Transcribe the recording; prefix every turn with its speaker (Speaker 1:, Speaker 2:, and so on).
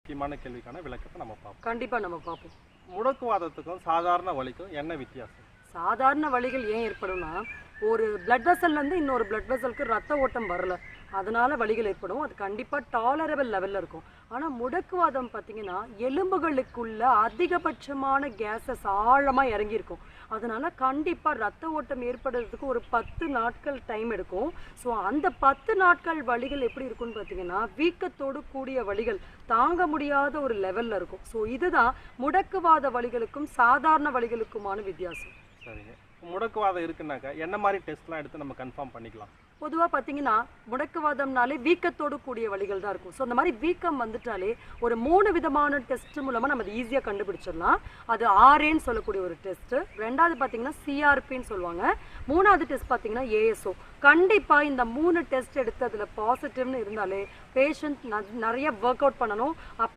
Speaker 1: முக்கியமான கேள்விக்கான விளக்கத்தை நம்ம பார்ப்போம்.
Speaker 2: கண்டிப்பா நம்ம பார்ப்போம்.
Speaker 1: முடக்குவாதத்துக்கும் சாதாரண வலிக்கும் என்ன வித்தியாசம்?
Speaker 2: சாதாரண வலிகள் ஏன் ஏற்படும்னா, ஒரு பிளட் வெசல்லேருந்து இன்னொரு பிளட் வெசலுக்கு ரத்த ஓட்டம் வரல, அதனால வலிகள் ஏற்படும். அது கண்டிப்பாக டாலரபிள் லெவலில் இருக்கும். ஆனால் முடக்குவாதம் பார்த்தீங்கன்னா எலும்புகளுக்குள்ள அதிகபட்சமான கேஸஸ் ஆழமாக இறங்கியிருக்கும். அதனால கண்டிப்பாக ரத்த ஓட்டம் ஏற்படுறதுக்கு ஒரு 10 நாட்கள் டைம் எடுக்கும். ஸோ அந்த 10 நாட்கள் வலிகள் எப்படி இருக்கும்னு பார்த்தீங்கன்னா, வீக்கத்தோடு கூடிய வலிகள், தாங்க முடியாத ஒரு லெவலில் இருக்கும். ஸோ இதுதான் முடக்குவாத வலிகளுக்கும் சாதாரண வலிகளுக்குமான வித்தியாசம்.
Speaker 1: சரிங்க. முடக்குவாதம் இருக்குன்னாக்கா என்ன மாதிரி டெஸ்ட்லாம் எடுத்து நம்ம கன்ஃபார்ம் பண்ணிக்கலாம்?
Speaker 2: பொதுவாக பார்த்தீங்கன்னா முடக்குவாதம்னாலே வீக்கத்தோடு கூடிய வலிகள் தான் இருக்கும். ஸோ அந்த மாதிரி வீக்கம் வந்துட்டாலே ஒரு 3 விதமான டெஸ்ட் மூலமாக நம்ம அதை ஈஸியாக கண்டுபிடிச்சிடலாம். அது ஆர்ஏன்னு சொல்லக்கூடிய ஒரு டெஸ்ட்டு, ரெண்டாவது பார்த்தீங்கன்னா சிஆர்பின்னு சொல்லுவாங்க, மூணாவது டெஸ்ட் பார்த்தீங்கன்னா ஏஎஸ்ஓ. கண்டிப்பாக இந்த 3 டெஸ்ட் எடுத்து அதில் பாசிட்டிவ்னு இருந்தாலே பேஷண்ட் நிறைய ஒர்க் அவுட் பண்ணணும்.